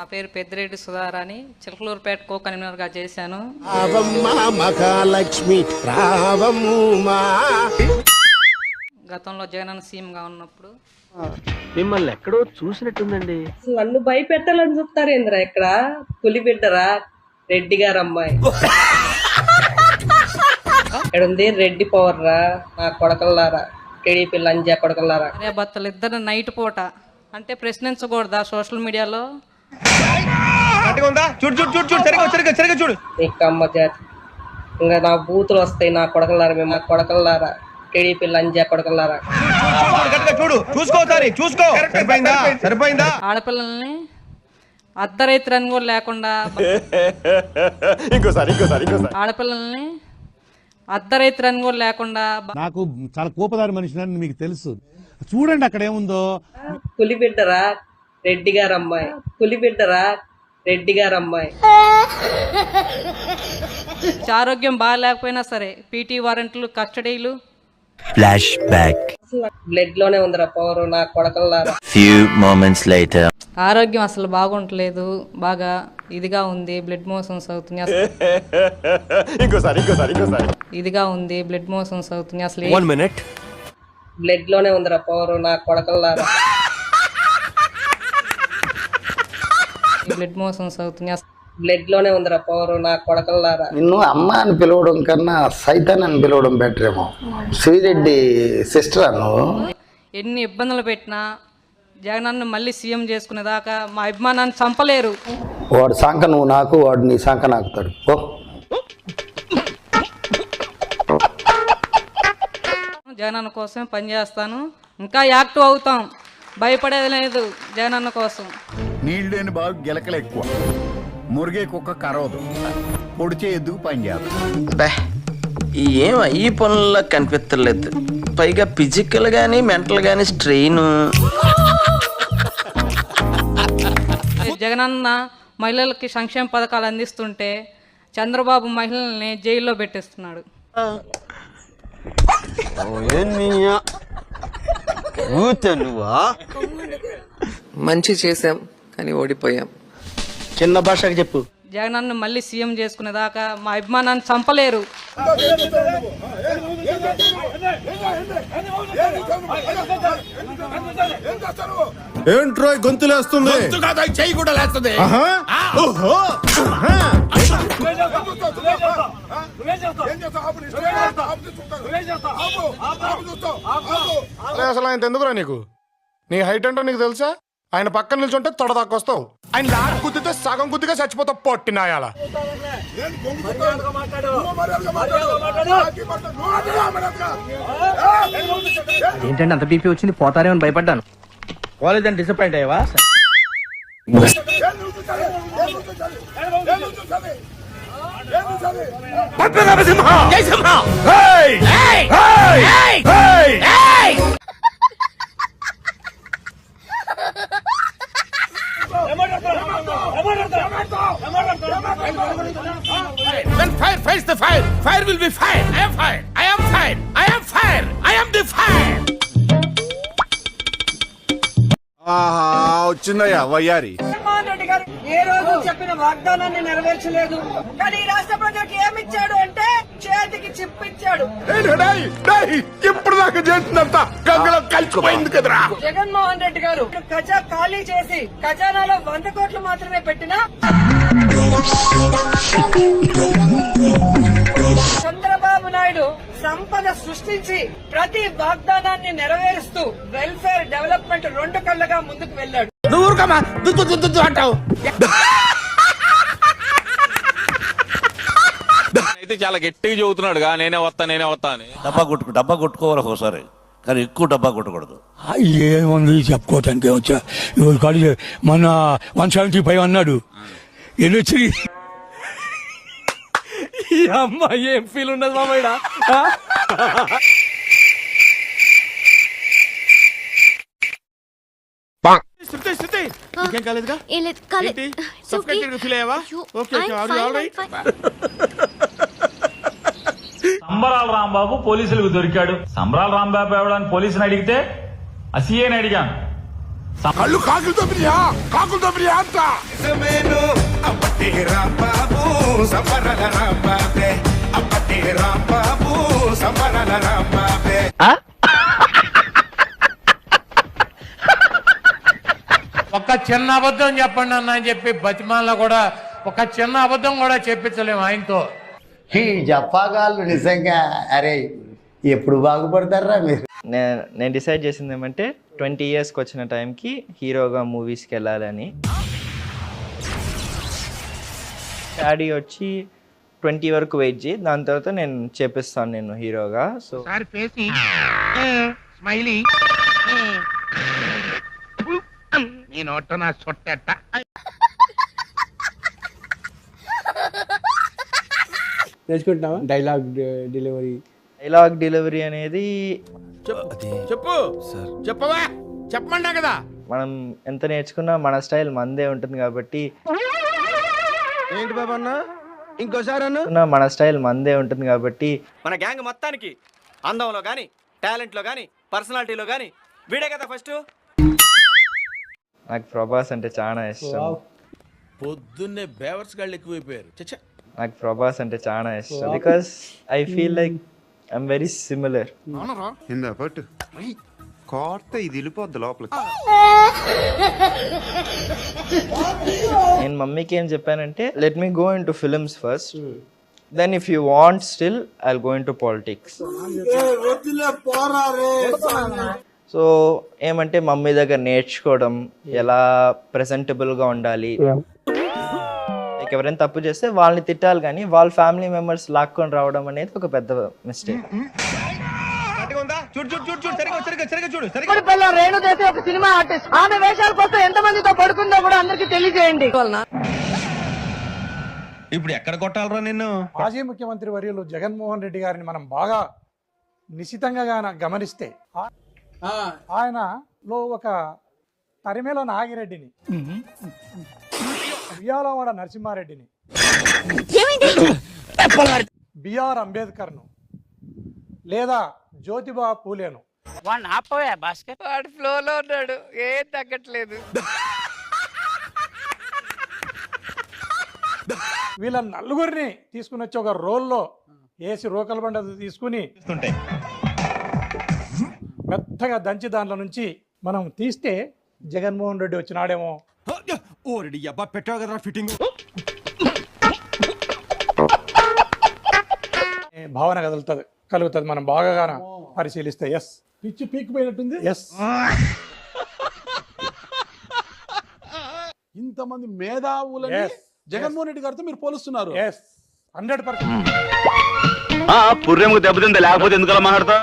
నా పేరు పెద్దిరెడ్డి సుధారాణి, చిలకలూరుపేట కో కన్వీనర్గా చేశాను. గతంలో జగనన్న సీఎంగా ఉన్నప్పుడు మిమ్మల్ని ఎక్కడో చూసినట్టుందండి. నన్ను భయపెట్టాలని చూస్తారు ఏంద్రా, ఇక్కడ పులి బిడ్డరా రెడ్డి గారు అమ్మాయి ఇక్కడ ఉంది. రెడ్డి పవర్ రా నా కొడకల్లారా, టీడీపీ లంజా కొడకల్లారా. అరే భర్తలు ఇద్దరు నైట్ పూట అంటే ప్రశ్నించకూడదా సోషల్ మీడియాలో? అమ్మ జాతి ఇంకా నా బూతులు వస్తాయి. నా కొడకల్లారా, మేము నా కొడకల్లారా, టీడీపీ లంజా కొడకల్లారా. ఆడపిల్లల్ని అర్ధరైతురని కూడా లేకుండా ఆడపిల్లల్ని అర్ధరైతురని కూడా లేకుండా నాకు చాలా కోపదారి మనిషిని మీకు తెలుసు. చూడండి అక్కడ ఏముందో. పులి బిడ్డరా రెడ్డి గారు అమ్మాయి, పులి బిడ్డరా రెడ్డి గారు అమ్మాయి. ఆరోగ్యం బాగాలేకపోయినా సరే పీటీ వారెంట్లు, కస్టడీలు. Flash back. బ్లడ్ లోనే ఉందిరా పవర్ నా కొడకల్లారా. Few moments later. ఆరోగ్యం అసలు బాగుంటలేదు, బాగా ఇదిగా ఉంది, బ్లడ్ మోషన్స్ అవుతుంది ఇదిగా ఉంది, బ్లడ్ మోషన్స్ అవుతుంది అసలు. 1 minute. బ్లడ్ లోనే ఉందిరా పవర్ నా కొడకల్లారా. బ్లడ్ మోషన్స్ అవుతుంది బ్లడ్ లోనే ఉందిరా పవర్ నా కొడకల్లారా. నిన్ను అమ్మ అని పిలవడం కన్నా సైతాన్ అని పిలవడం బెటర్ ఏమో. శ్రీరెడ్డి సిస్టర్ నువ్వు. ఎన్ని ఇబ్బందులు పెట్టినా జగనన్న మళ్ళీ సీఎం చేసుకునేదాకా మా అభిమానాన్ని చంపలేరు. వాడు శాంక నువ్వు నాకు, వాడు నీ శాంక నాకుతాడు. ఓ జగనన్న కోసం పనిచేస్తాను, ఇంకా యాక్టివ్ అవుతాం, భయపడేది లేదు జగనన్న కోసం. నీళ్ళు లేని బాగా గిలకలు ఎక్కువ, మురిగే కుక్క కరవదు, పొడిచే ఎద్దుకు పని చేస్తుంది. ఏం ఈ పనుల్లో కనిపించలేదు, పైగా ఫిజికల్ గానీ మెంటల్ గానీ స్ట్రెయిన్. జగనన్న మహిళలకి సంక్షేమ పథకాలు అందిస్తుంటే చంద్రబాబు మహిళల్ని జైల్లో పెట్టేస్తున్నాడు. మంచి చేశాం కానీ ఓడిపోయాం. చిన్న భాషకు చెప్పు. జగనన్న మళ్ళీ సీఎం చేసుకునేదాకా మా అభిమానాన్ని చంపలేరు. ఏంట్రో గొంతులేస్తుంది, చెయ్యి కూడా లేస్తుంది. అసలు ఆయన ఎందుకురా నీకు? నీ హైట్ ఏంటో నీకు తెలుసా? ఆయన పక్కన నిల్చుంటే తొడ దాకొస్తావు, ఆయన లాక్ గుద్దితే సగం గుద్దిగా చచ్చిపోతావు పొట్టినాయాల. ఏంటంటే అంత బీపీ వచ్చింది, పోతారేమని భయపడ్డాను. కాలేజ్ అని డిసప్పాయింట్ అయ్యావా? When fire fights the fire, fire will be fire. I am fire. I am fire. I am fire. I am the fire. వచ్చిందయ్యా వయ్యారి. జగన్మోహన్ రెడ్డి గారు ఏ రోజు చెప్పిన వాగ్దానాన్ని నెరవేర్చలేదు, కానీ ఈ రాష్ట్ర ప్రజలకు ఏమిచ్చాడు అంటే చేతికి చిప్పిచ్చాడు. ఇప్పుడు దాకా చేసినంత గంగలో కలిసిపోయింది కదరా. జగన్మోహన్ రెడ్డి గారు ఖజా ఖాళీ చేసి ఖజానాలో 100 కోట్లు మాత్రమే పెట్టినా చంద్రబాబు నాయుడు సంపద సృష్టించి ప్రతి వాగ్దానాన్ని నెరవేరుస్తూ వెల్ఫేర్ డెవలప్మెంట్ 2 కళ్ళగా ముందుకు వెళ్ళాడు. నువ్వు ఊరుకోమా, దుద్దు అంటావు. అయితే చాలా గట్టిగా చెబుతున్నాడుగా, నేనే వస్తా అని. డబ్బా కొట్టుకోవాలి ఒకసారి, కానీ ఎక్కువ డబ్బా కొట్టకూడదు. ఏముంది చెప్పుకోవటానికి వచ్చా. మన 175 అన్నాడు. ఎన్నొచ్చి ఈ అమ్మాయి ఏం ఫీల్ ఉండదు మామయ్య. సంబరాల రాంబాబు పోలీసులకు దొరికాడు. సంబరాల రాంబాబు ఎవడని పోలీసుని అడిగితే ఆ సీఏని అడిగాను. కళ్ళు కాకులతో ప్రియా కాకులతో ప్రియా అంట ఒక చిన్న అబద్ధం చెప్పండి అన్న అని చెప్పి బతిమాలలో కూడా ఒక చిన్న అబద్ధం కూడా చెప్పించలేము ఆయనతో. ఈ జపాగాళ్ళు నిజంగా అరే ఎప్పుడు బాగుపడతారా మీరు? నేను డిసైడ్ చేసింది ఏమంటే 20 yearsకి వచ్చిన టైంకి హీరోగా మూవీస్కి వెళ్ళాలని. డాడీ వచ్చి 20 వరకు వెయిట్ చేయి, దాని తర్వాత నేను చేపిస్తాను నేను హీరోగా. సో స్మైలీ ఈ నోట నా సొట్టెట్ట. నేర్చుకుంటున్నావా డైలాగ్ డెలివరీ అనేది చెప్పు చెప్పవా చెప్పమంటా కదా. మనం ఎంత నేర్చుకున్నా మన స్టైల్ మనదే ఉంటుంది కాబట్టి ఏంటి బాబా అన్న ఇంకోసారి అన్న మన స్టైల్ మనదే ఉంటుంది కాబట్టి మన గ్యాంగ్ మొత్తానికి అందంలో గానీ టాలెంట్లో గానీ పర్సనాలిటీలో గానీ వీడే కదా ఫస్ట్. నాకు ప్రభాస్ అంటే చాలా ఇష్టం. పొద్దున్నే బేవర్స్ గాళ్ళు ఎక్కువైపోయారు. నాకు ప్రభాస్ అంటే చాలా ఇష్టం because I feel like I'm very similar. పట్టు కోర్త ఇది వెళ్ళిపోద్ది లోపలికి. నేను మమ్మీకి ఏం చెప్పానంటే let me go into films first, then if you want still I will go into politics. So ఏమంటే మమ్మీ దగ్గర నేర్చుకోవడం, ఎలా ప్రెజెంటబుల్గా ఉండాలి. లైక్ ఎవరైనా తప్పు చేస్తే వాళ్ళని తిట్టాలి కానీ వాళ్ళ ఫ్యామిలీ మెంబర్స్ లాక్కొని రావడం అనేది ఒక పెద్ద మిస్టేక్. రేణుదేవి ఒక సినిమా ఆర్టిస్ట్, ఆమె వేషాల కోసం ఎంతమందితో పడుకుందో కూడా అందరికి తెలియజేయండి. ఇప్పుడు ఎక్కడ కొట్టాలరా నిన్ను? మాజీ ముఖ్యమంత్రి వర్యులు జగన్మోహన్ రెడ్డి గారిని మనం బాగా నిశితంగా గమనిస్తే ఆయనలో ఒక తరిమేలో నాగిరెడ్డిని, ఉయ్యాలవాడ నరసింహారెడ్డిని, బిఆర్ అంబేద్కర్ను లేదా జ్యోతిబా పూలేను వాడు ఫ్లోలో ఉన్నాడు, ఏం తగ్గట్లేదు. వీళ్ళ నలుగురిని తీసుకుని వచ్చి ఒక రోల్లో వేసి రోకల బండ తీసుకుని మెత్తగా దంచి దాంట్లో నుంచి మనం తీస్తే జగన్మోహన్ రెడ్డి వచ్చినాడేమో పెట్టావు కదా ఫిట్టింగ్. భావన కలుగుతుంది మనం బాగా పరిశీలిస్తే. ఎస్ పిచ్చి పీక్ పోయినట్టుంది. ఎస్ ఇంతమంది మేధావులని జగన్మోహన్ రెడ్డి గారితో మీరు పోలుస్తున్నారు. 100%. పుర్రెముకు దెబ్బతింది లేకపోతే ఎందుకలా మాట్లాడతా?